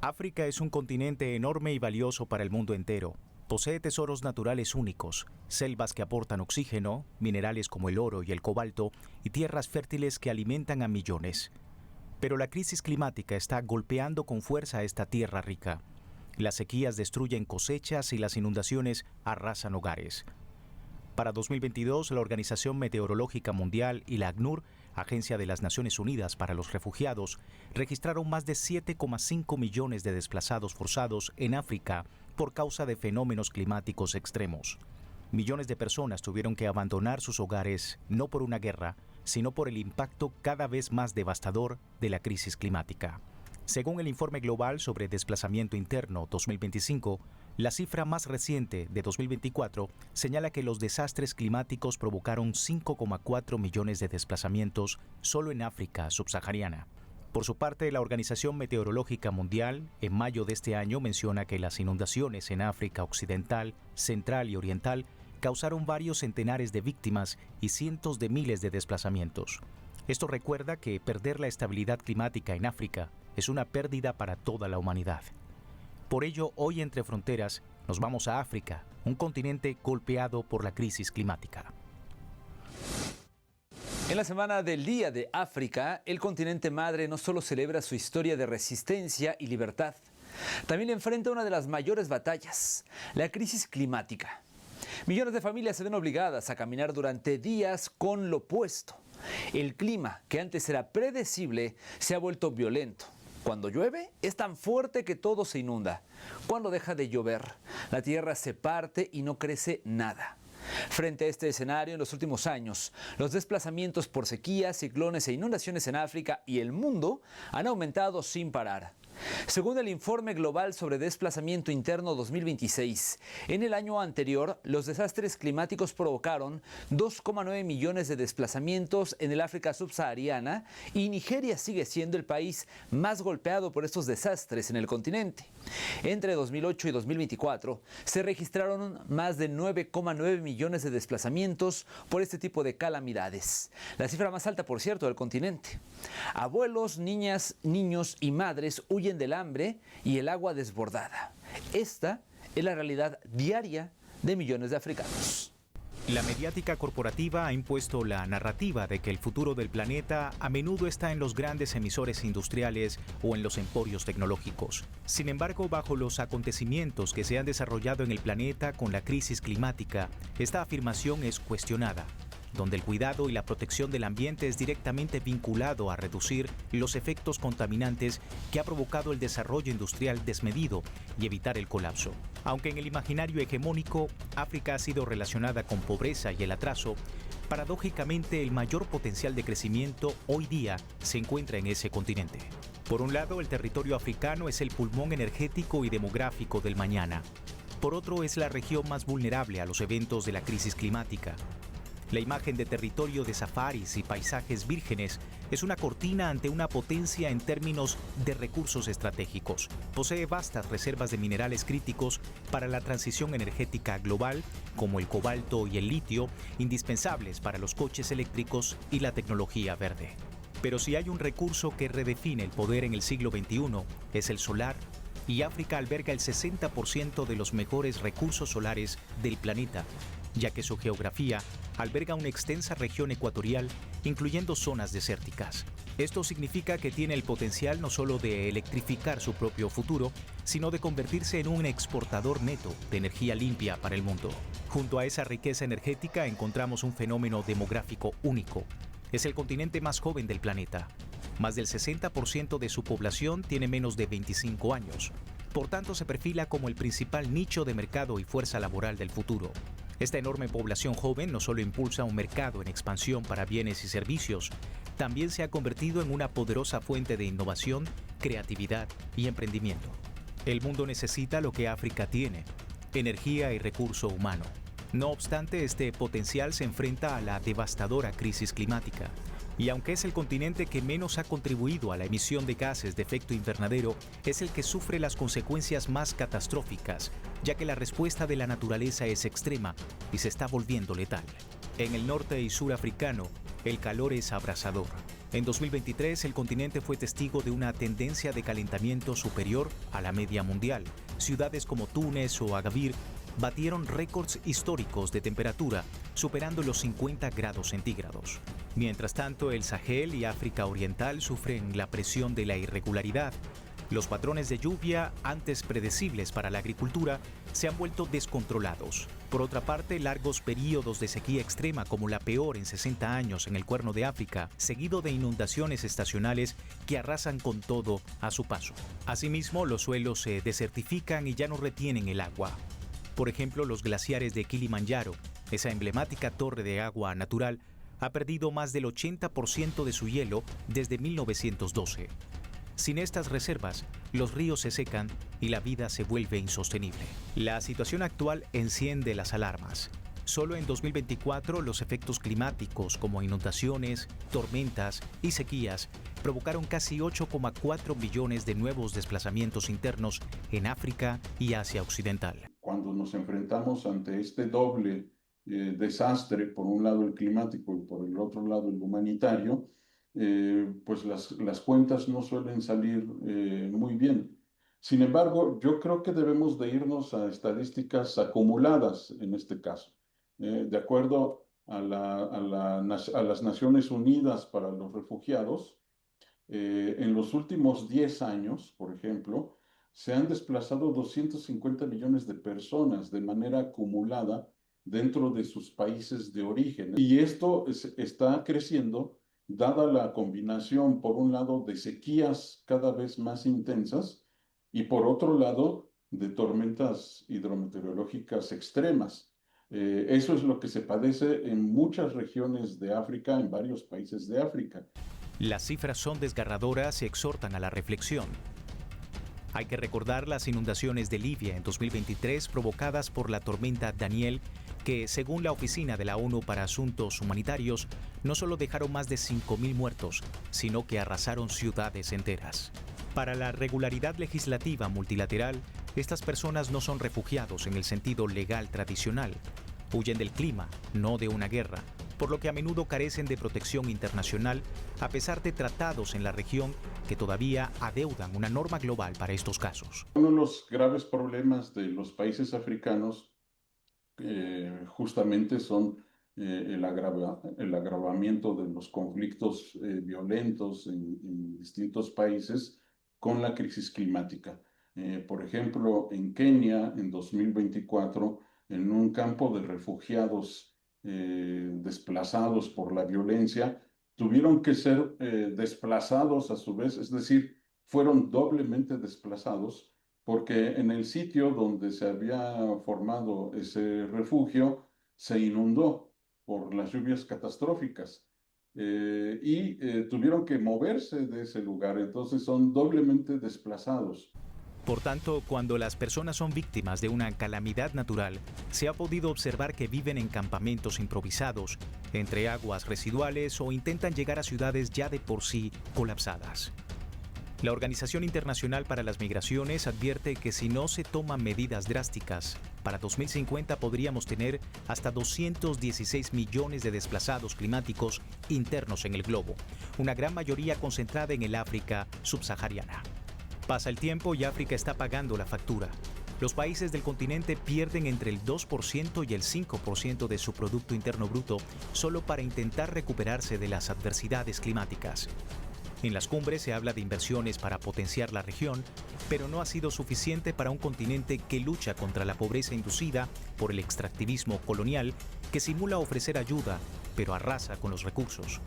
África es un continente enorme y valioso para el mundo entero. Posee tesoros naturales únicos, selvas que aportan oxígeno, minerales como el oro y el cobalto, y tierras fértiles que alimentan a millones. Pero la crisis climática está golpeando con fuerza a esta tierra rica. Las sequías destruyen cosechas y las inundaciones arrasan hogares. Para 2022, la Organización Meteorológica Mundial y la ACNUR, Agencia de las Naciones Unidas para los Refugiados, registraron más de 7,5 millones de desplazados forzados en África por causa de fenómenos climáticos extremos. Millones de personas tuvieron que abandonar sus hogares no por una guerra, sino por el impacto cada vez más devastador de la crisis climática. Según el Informe Global sobre Desplazamiento Interno 2025, la cifra más reciente de 2024 señala que los desastres climáticos provocaron 5,4 millones de desplazamientos solo en África subsahariana. Por su parte, la Organización Meteorológica Mundial, en mayo de este año, menciona que las inundaciones en África Occidental, Central y Oriental causaron varios centenares de víctimas y cientos de miles de desplazamientos. Esto recuerda que perder la estabilidad climática en África es una pérdida para toda la humanidad. Por ello, hoy Entre Fronteras nos vamos a África, un continente golpeado por la crisis climática. En la semana del Día de África, el continente madre no solo celebra su historia de resistencia y libertad, también enfrenta una de las mayores batallas, la crisis climática. Millones de familias se ven obligadas a caminar durante días con lo opuesto. El clima, que antes era predecible, se ha vuelto violento. Cuando llueve, es tan fuerte que todo se inunda. Cuando deja de llover, la tierra se parte y no crece nada. Frente a este escenario, en los últimos años, los desplazamientos por sequías, ciclones e inundaciones en África y el mundo han aumentado sin parar. Según el Informe Global sobre Desplazamiento Interno 2026, en el año anterior, los desastres climáticos provocaron 2,9 millones de desplazamientos en el África subsahariana y Nigeria sigue siendo el país más golpeado por estos desastres en el continente. Entre 2008 y 2024 se registraron más de 9,9 millones de desplazamientos por este tipo de calamidades, la cifra más alta, por cierto, del continente. Abuelos, niñas, niños y madres huyen del hambre y el agua desbordada. Esta es la realidad diaria de millones de africanos. La mediática corporativa ha impuesto la narrativa de que el futuro del planeta a menudo está en los grandes emisores industriales o en los emporios tecnológicos. Sin embargo, bajo los acontecimientos que se han desarrollado en el planeta con la crisis climática, esta afirmación es cuestionada, donde el cuidado y la protección del ambiente es directamente vinculado a reducir los efectos contaminantes que ha provocado el desarrollo industrial desmedido y evitar el colapso. Aunque en el imaginario hegemónico, África ha sido relacionada con pobreza y el atraso, paradójicamente el mayor potencial de crecimiento hoy día se encuentra en ese continente. Por un lado, el territorio africano es el pulmón energético y demográfico del mañana. Por otro, es la región más vulnerable a los eventos de la crisis climática. La imagen de territorio de safaris y paisajes vírgenes es una cortina ante una potencia en términos de recursos estratégicos. Posee vastas reservas de minerales críticos para la transición energética global, como el cobalto y el litio, indispensables para los coches eléctricos y la tecnología verde. Pero si hay un recurso que redefine el poder en el siglo XXI, es el solar, y África alberga el 60% de los mejores recursos solares del planeta, ya que su geografía alberga una extensa región ecuatorial, incluyendo zonas desérticas. Esto significa que tiene el potencial no solo de electrificar su propio futuro, sino de convertirse en un exportador neto de energía limpia para el mundo. Junto a esa riqueza energética encontramos un fenómeno demográfico único. Es el continente más joven del planeta. Más del 60% de su población tiene menos de 25 años. Por tanto, se perfila como el principal nicho de mercado y fuerza laboral del futuro. Esta enorme población joven no solo impulsa un mercado en expansión para bienes y servicios, también se ha convertido en una poderosa fuente de innovación, creatividad y emprendimiento. El mundo necesita lo que África tiene: energía y recurso humano. No obstante, este potencial se enfrenta a la devastadora crisis climática. Y aunque es el continente que menos ha contribuido a la emisión de gases de efecto invernadero, es el que sufre las consecuencias más catastróficas, ya que la respuesta de la naturaleza es extrema y se está volviendo letal. En el norte y sur africano, el calor es abrasador. En 2023, el continente fue testigo de una tendencia de calentamiento superior a la media mundial. Ciudades como Túnez o Agadir batieron récords históricos de temperatura, superando los 50 grados centígrados. Mientras tanto, el Sahel y África Oriental sufren la presión de la irregularidad. Los patrones de lluvia, antes predecibles para la agricultura, se han vuelto descontrolados. Por otra parte, largos periodos de sequía extrema, como la peor en 60 años en el Cuerno de África, seguido de inundaciones estacionales que arrasan con todo a su paso. Asimismo, los suelos se desertifican y ya no retienen el agua. Por ejemplo, los glaciares de Kilimanjaro, esa emblemática torre de agua natural, ha perdido más del 80% de su hielo desde 1912. Sin estas reservas, los ríos se secan y la vida se vuelve insostenible. La situación actual enciende las alarmas. Solo en 2024, los efectos climáticos como inundaciones, tormentas y sequías provocaron casi 8,4 millones de nuevos desplazamientos internos en África y Asia Occidental. Cuando nos enfrentamos ante este doble desastre, por un lado el climático y por el otro lado el humanitario, pues las cuentas no suelen salir muy bien. Sin embargo, yo creo que debemos de irnos a estadísticas acumuladas en este caso. De acuerdo a las Naciones Unidas para los Refugiados, en los últimos 10 años, por ejemplo, se han desplazado 250 millones de personas de manera acumulada dentro de sus países de origen. Y esto está creciendo dada la combinación, por un lado, de sequías cada vez más intensas y, por otro lado, de tormentas hidrometeorológicas extremas. Eso es lo que se padece en muchas regiones de África, en varios países de África. Las cifras son desgarradoras y exhortan a la reflexión. Hay que recordar las inundaciones de Libia en 2023 provocadas por la tormenta Daniel, que, según la Oficina de la ONU para Asuntos Humanitarios, no solo dejaron más de 5.000 muertos, sino que arrasaron ciudades enteras. Para la regularidad legislativa multilateral, estas personas no son refugiados en el sentido legal tradicional. Huyen del clima, no de una guerra, por lo que a menudo carecen de protección internacional, a pesar de tratados en la región que todavía adeudan una norma global para estos casos. Uno de los graves problemas de los países africanos justamente son el agravamiento de los conflictos violentos en distintos países con la crisis climática. Por ejemplo, en Kenia, en 2024, en un campo de refugiados desplazados por la violencia, tuvieron que ser desplazados a su vez, es decir, fueron doblemente desplazados, porque en el sitio donde se había formado ese refugio se inundó por las lluvias catastróficas y tuvieron que moverse de ese lugar, entonces son doblemente desplazados. Por tanto, cuando las personas son víctimas de una calamidad natural, se ha podido observar que viven en campamentos improvisados, entre aguas residuales o intentan llegar a ciudades ya de por sí colapsadas. La Organización Internacional para las Migraciones advierte que si no se toman medidas drásticas, para 2050 podríamos tener hasta 216 millones de desplazados climáticos internos en el globo, una gran mayoría concentrada en el África subsahariana. Pasa el tiempo y África está pagando la factura. Los países del continente pierden entre el 2% y el 5% de su Producto Interno Bruto solo para intentar recuperarse de las adversidades climáticas. En las cumbres se habla de inversiones para potenciar la región, pero no ha sido suficiente para un continente que lucha contra la pobreza inducida por el extractivismo colonial que simula ofrecer ayuda, pero arrasa con los recursos.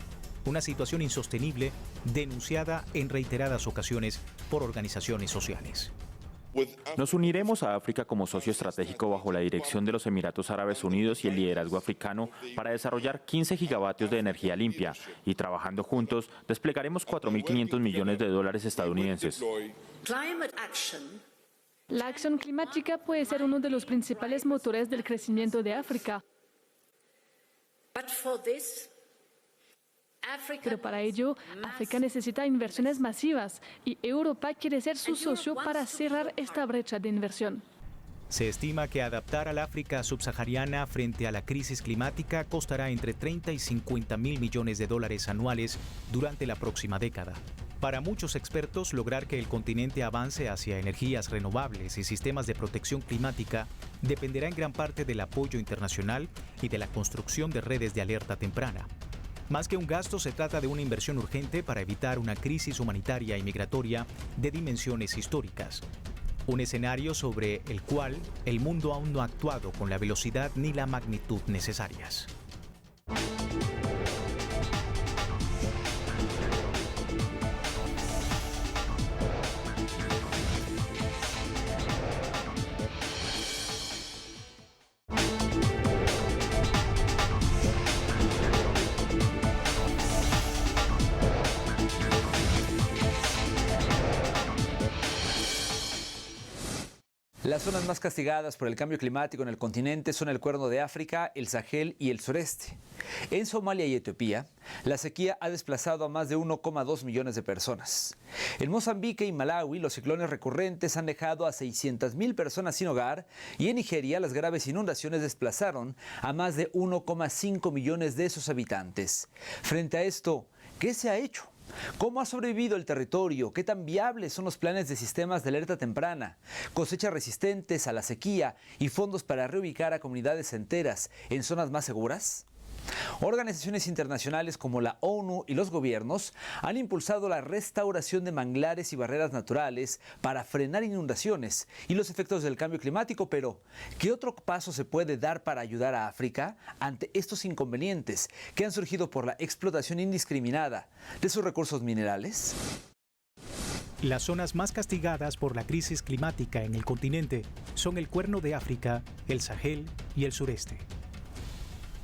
Una situación insostenible denunciada en reiteradas ocasiones por organizaciones sociales. Nos uniremos a África como socio estratégico bajo la dirección de los Emiratos Árabes Unidos y el liderazgo africano para desarrollar 15 gigavatios de energía limpia y trabajando juntos desplegaremos 4.500 millones de dólares estadounidenses. La acción climática puede ser uno de los principales motores del crecimiento de África. Pero para ello, África necesita inversiones masivas y Europa quiere ser su socio para cerrar esta brecha de inversión. Se estima que adaptar al África subsahariana frente a la crisis climática costará entre 30 y 50 mil millones de dólares anuales durante la próxima década. Para muchos expertos, lograr que el continente avance hacia energías renovables y sistemas de protección climática dependerá en gran parte del apoyo internacional y de la construcción de redes de alerta temprana. Más que un gasto, se trata de una inversión urgente para evitar una crisis humanitaria y migratoria de dimensiones históricas. Un escenario sobre el cual el mundo aún no ha actuado con la velocidad ni la magnitud necesarias. Las zonas más castigadas por el cambio climático en el continente son el Cuerno de África, el Sahel y el sureste. En Somalia y Etiopía, la sequía ha desplazado a más de 1,2 millones de personas. En Mozambique y Malawi, los ciclones recurrentes han dejado a 600,000 personas sin hogar y en Nigeria las graves inundaciones desplazaron a más de 1,5 millones de sus habitantes. Frente a esto, ¿qué se ha hecho? ¿Cómo ha sobrevivido el territorio? ¿Qué tan viables son los planes de sistemas de alerta temprana, cosechas resistentes a la sequía y fondos para reubicar a comunidades enteras en zonas más seguras? Organizaciones internacionales como la ONU y los gobiernos han impulsado la restauración de manglares y barreras naturales para frenar inundaciones y los efectos del cambio climático, pero ¿qué otro paso se puede dar para ayudar a África ante estos inconvenientes que han surgido por la explotación indiscriminada de sus recursos minerales? Las zonas más castigadas por la crisis climática en el continente son el Cuerno de África, el Sahel y el sureste.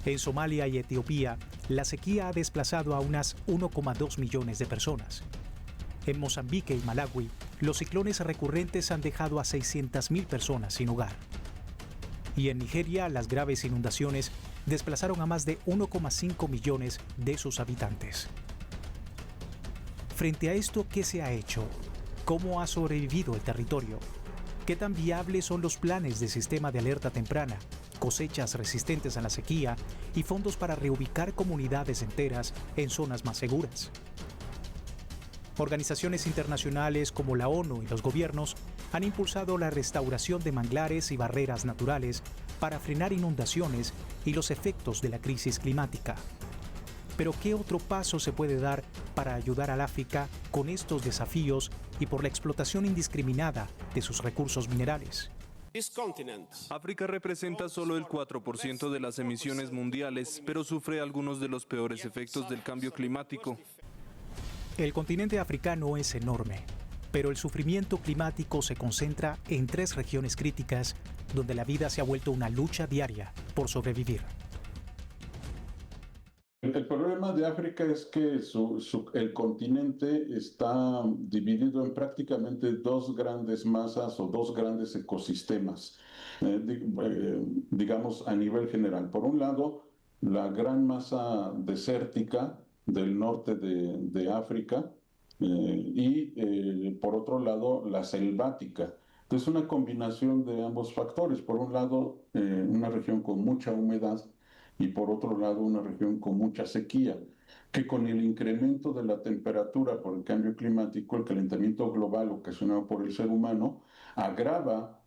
En Somalia y Etiopía, la sequía ha desplazado a unas 1,2 millones de personas. En Mozambique y Malawi, los ciclones recurrentes han dejado a 600,000 personas sin hogar. Y en Nigeria, las graves inundaciones desplazaron a más de 1,5 millones de sus habitantes. Frente a esto, ¿qué se ha hecho? ¿Cómo ha sobrevivido el territorio? ¿Qué tan viables son los planes de sistema de alerta temprana, cosechas resistentes a la sequía y fondos para reubicar comunidades enteras en zonas más seguras? Organizaciones internacionales como la ONU y los gobiernos han impulsado la restauración de manglares y barreras naturales para frenar inundaciones y los efectos de la crisis climática. Pero ¿qué otro paso se puede dar para ayudar al África con estos desafíos y por la explotación indiscriminada de sus recursos minerales? África representa solo el 4% de las emisiones mundiales, pero sufre algunos de los peores efectos del cambio climático. El continente africano es enorme, pero el sufrimiento climático se concentra en 3 regiones críticas donde la vida se ha vuelto una lucha diaria por sobrevivir. El problema de África es que el continente está dividido en prácticamente 2 grandes masas o 2 grandes ecosistemas, digamos a nivel general. Por un lado, la gran masa desértica del norte de África y por otro lado la selvática. Entonces una combinación de ambos factores. Por un lado, una región con mucha humedad y por otro lado una región con mucha sequía, que con el incremento de la temperatura por el cambio climático, el calentamiento global ocasionado por el ser humano, agrava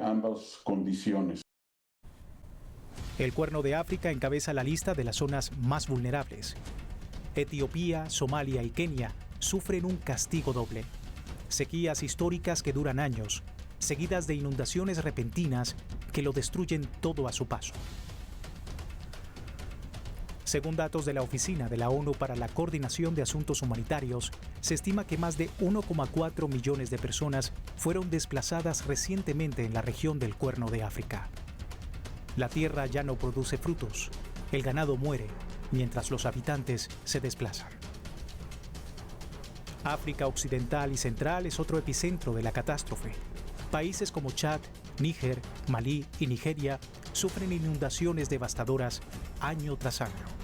ambas condiciones. El Cuerno de África encabeza la lista de las zonas más vulnerables. Etiopía, Somalia y Kenia sufren un castigo doble. Sequías históricas que duran años, seguidas de inundaciones repentinas que lo destruyen todo a su paso. Según datos de la Oficina de la ONU para la Coordinación de Asuntos Humanitarios, se estima que más de 1,4 millones de personas fueron desplazadas recientemente en la región del Cuerno de África. La tierra ya no produce frutos, el ganado muere, mientras los habitantes se desplazan. África Occidental y Central es otro epicentro de la catástrofe. Países como Chad, Níger, Malí y Nigeria sufren inundaciones devastadoras año tras año.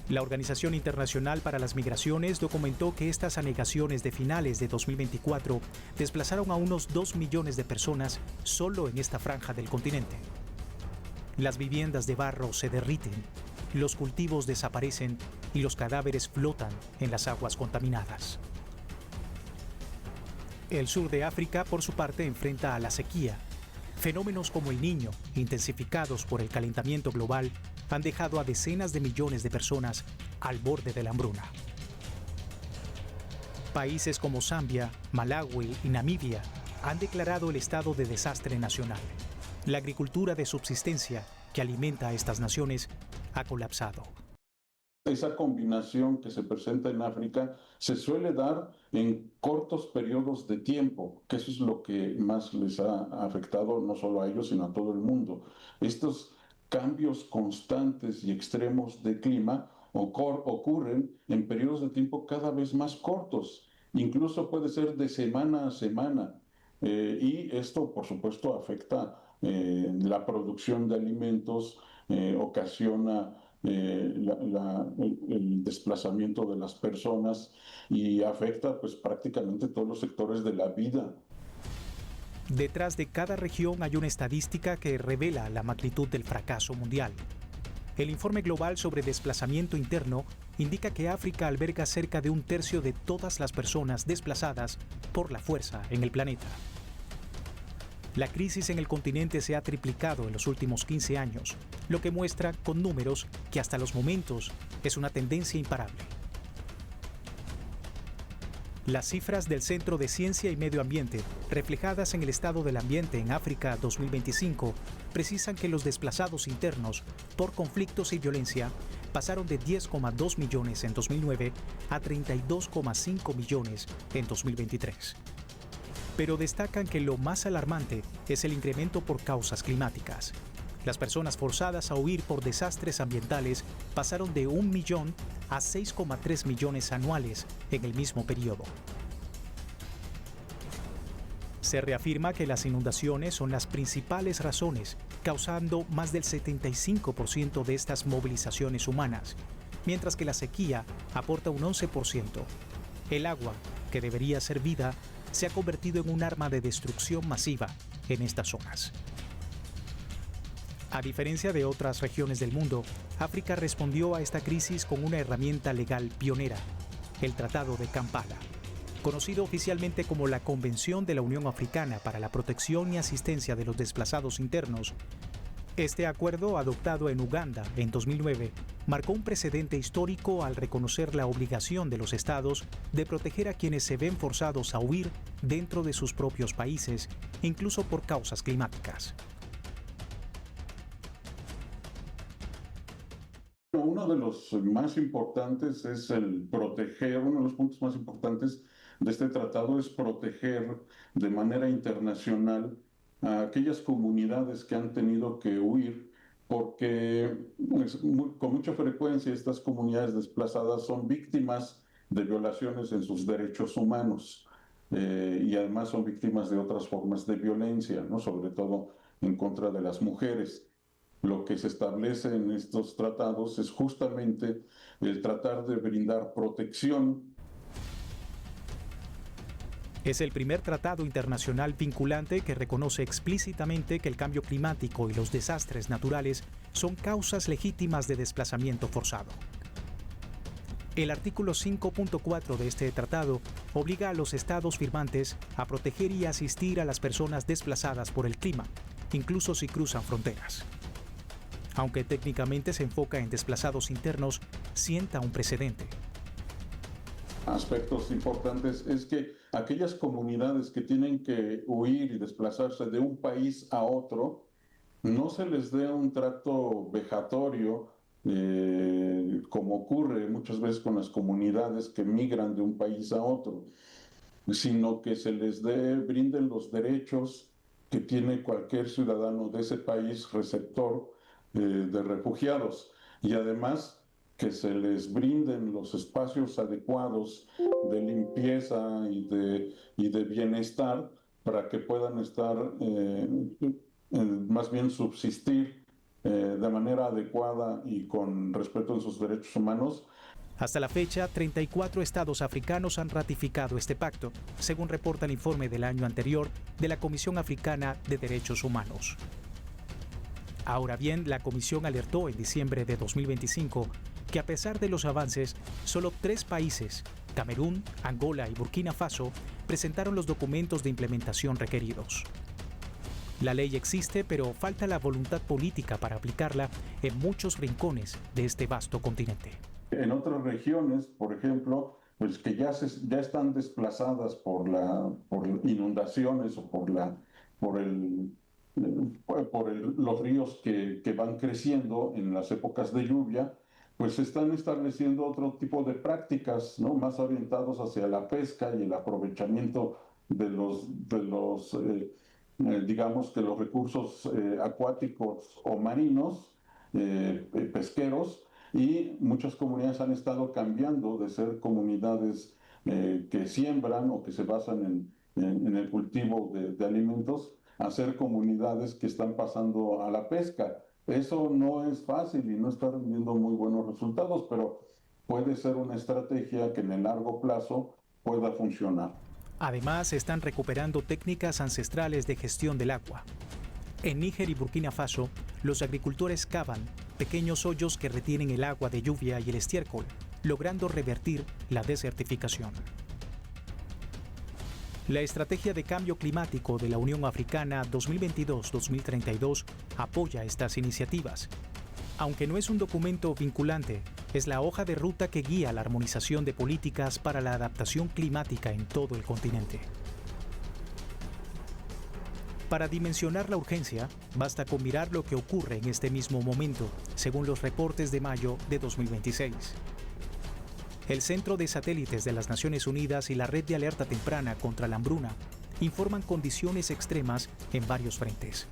La Organización Internacional para las Migraciones documentó que estas anegaciones de finales de 2024 desplazaron a unos 2 millones de personas solo en esta franja del continente. Las viviendas de barro se derriten, los cultivos desaparecen y los cadáveres flotan en las aguas contaminadas. El sur de África, por su parte, enfrenta a la sequía. Fenómenos como el Niño, intensificados por el calentamiento global, han dejado a decenas de millones de personas al borde de la hambruna. Países como Zambia, Malawi y Namibia han declarado el estado de desastre nacional. La agricultura de subsistencia que alimenta a estas naciones ha colapsado. Esa combinación que se presenta en África se suele dar en cortos periodos de tiempo, que eso es lo que más les ha afectado no solo a ellos, sino a todo el mundo. Estos cambios constantes y extremos de clima ocurren en periodos de tiempo cada vez más cortos, incluso puede ser de semana a semana, y esto por supuesto afecta la producción de alimentos, ocasiona el desplazamiento de las personas y afecta pues prácticamente todos los sectores de la vida. Detrás de cada región hay una estadística que revela la magnitud del fracaso mundial. El informe global sobre desplazamiento interno indica que África alberga cerca de un tercio de todas las personas desplazadas por la fuerza en el planeta. La crisis en el continente se ha triplicado en los últimos 15 años, lo que muestra con números que hasta los momentos es una tendencia imparable. Las cifras del Centro de Ciencia y Medio Ambiente, reflejadas en el Estado del Ambiente en África 2025, precisan que los desplazados internos por conflictos y violencia pasaron de 10,2 millones en 2009 a 32,5 millones en 2023. Pero destacan que lo más alarmante es el incremento por causas climáticas. Las personas forzadas a huir por desastres ambientales pasaron de 1 millón a 6,3 millones anuales en el mismo periodo. Se reafirma que las inundaciones son las principales razones, causando más del 75% de estas movilizaciones humanas, mientras que la sequía aporta un 11%. El agua, que debería ser vida, se ha convertido en un arma de destrucción masiva en estas zonas. A diferencia de otras regiones del mundo, África respondió a esta crisis con una herramienta legal pionera, el Tratado de Kampala, conocido oficialmente como la Convención de la Unión Africana para la Protección y Asistencia de los Desplazados Internos. Este acuerdo, adoptado en Uganda en 2009, marcó un precedente histórico al reconocer la obligación de los estados de proteger a quienes se ven forzados a huir dentro de sus propios países, incluso por causas climáticas. Uno de los más importantes es uno de los puntos más importantes de este tratado es proteger de manera internacional a aquellas comunidades que han tenido que huir, porque con mucha frecuencia estas comunidades desplazadas son víctimas de violaciones en sus derechos humanos, y además son víctimas de otras formas de violencia, ¿no? Sobre todo en contra de las mujeres. Lo que se establece en estos tratados es justamente el tratar de brindar protección. Es el primer tratado internacional vinculante que reconoce explícitamente que el cambio climático y los desastres naturales son causas legítimas de desplazamiento forzado. El artículo 5.4 de este tratado obliga a los estados firmantes a proteger y asistir a las personas desplazadas por el clima, incluso si cruzan fronteras. Aunque técnicamente se enfoca en desplazados internos, sienta un precedente. Aspectos importantes es que aquellas comunidades que tienen que huir y desplazarse de un país a otro, no se les dé un trato vejatorio, como ocurre muchas veces con las comunidades que migran de un país a otro, sino que se les brinden los derechos que tiene cualquier ciudadano de ese país receptor de refugiados, y además que se les brinden los espacios adecuados de limpieza y de bienestar para que puedan estar, más bien subsistir de manera adecuada y con respeto en sus derechos humanos. Hasta la fecha, 34 estados africanos han ratificado este pacto, según reporta el informe del año anterior de la Comisión Africana de Derechos Humanos. Ahora bien, la Comisión alertó en diciembre de 2025 que a pesar de los avances, solo 3 países, Camerún, Angola y Burkina Faso, presentaron los documentos de implementación requeridos. La ley existe, pero falta la voluntad política para aplicarla en muchos rincones de este vasto continente. En otras regiones, por ejemplo, pues que ya están desplazadas por inundaciones o por los ríos que van creciendo en las épocas de lluvia, pues se están estableciendo otro tipo de prácticas, ¿no? Más orientados hacia la pesca y el aprovechamiento digamos que los recursos acuáticos o marinos, pesqueros, y muchas comunidades han estado cambiando de ser comunidades que siembran o que se basan en el cultivo de alimentos a ser comunidades que están pasando a la pesca. Eso no es fácil y no está rendiendo muy buenos resultados, pero puede ser una estrategia que en el largo plazo pueda funcionar. Además, están recuperando técnicas ancestrales de gestión del agua. En Níger y Burkina Faso, los agricultores cavan pequeños hoyos que retienen el agua de lluvia y el estiércol, logrando revertir la desertificación. La Estrategia de Cambio Climático de la Unión Africana 2022-2032 apoya estas iniciativas. Aunque no es un documento vinculante, es la hoja de ruta que guía la armonización de políticas para la adaptación climática en todo el continente. Para dimensionar la urgencia, basta con mirar lo que ocurre en este mismo momento, según los reportes de mayo de 2026. El Centro de Satélites de las Naciones Unidas y la Red de Alerta Temprana contra la Hambruna informan condiciones extremas en varios frentes.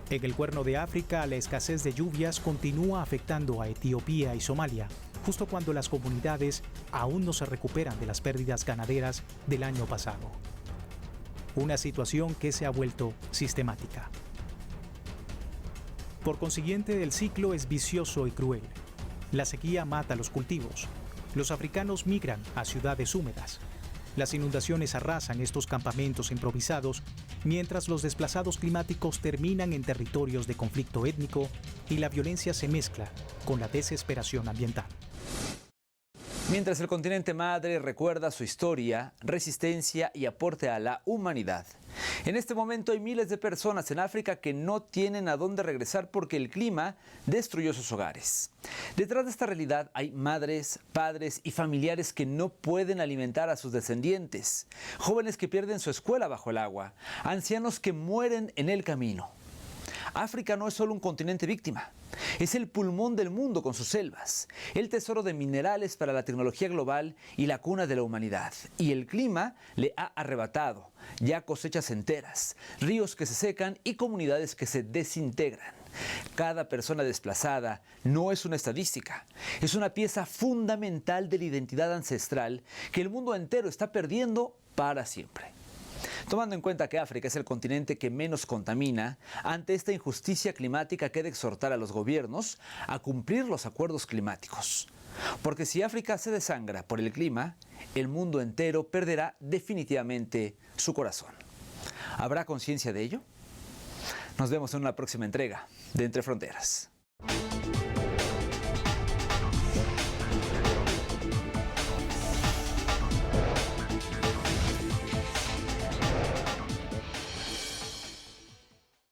En el Cuerno de África, la escasez de lluvias continúa afectando a Etiopía y Somalia, justo cuando las comunidades aún no se recuperan de las pérdidas ganaderas del año pasado. Una situación que se ha vuelto sistemática. Por consiguiente, el ciclo es vicioso y cruel. La sequía mata los cultivos. Los africanos migran a ciudades húmedas. Las inundaciones arrasan estos campamentos improvisados, mientras los desplazados climáticos terminan en territorios de conflicto étnico y la violencia se mezcla con la desesperación ambiental. Mientras el continente madre recuerda su historia, resistencia y aporte a la humanidad. En este momento hay miles de personas en África que no tienen a dónde regresar porque el clima destruyó sus hogares. Detrás de esta realidad hay madres, padres y familiares que no pueden alimentar a sus descendientes, jóvenes que pierden su escuela bajo el agua, ancianos que mueren en el camino. África no es solo un continente víctima, es el pulmón del mundo con sus selvas, el tesoro de minerales para la tecnología global y la cuna de la humanidad. Y el clima le ha arrebatado ya cosechas enteras, ríos que se secan y comunidades que se desintegran. Cada persona desplazada no es una estadística, es una pieza fundamental de la identidad ancestral que el mundo entero está perdiendo para siempre. Tomando en cuenta que África es el continente que menos contamina, ante esta injusticia climática queda exhortar a los gobiernos a cumplir los acuerdos climáticos. Porque si África se desangra por el clima, el mundo entero perderá definitivamente su corazón. ¿Habrá conciencia de ello? Nos vemos en una próxima entrega de Entre Fronteras.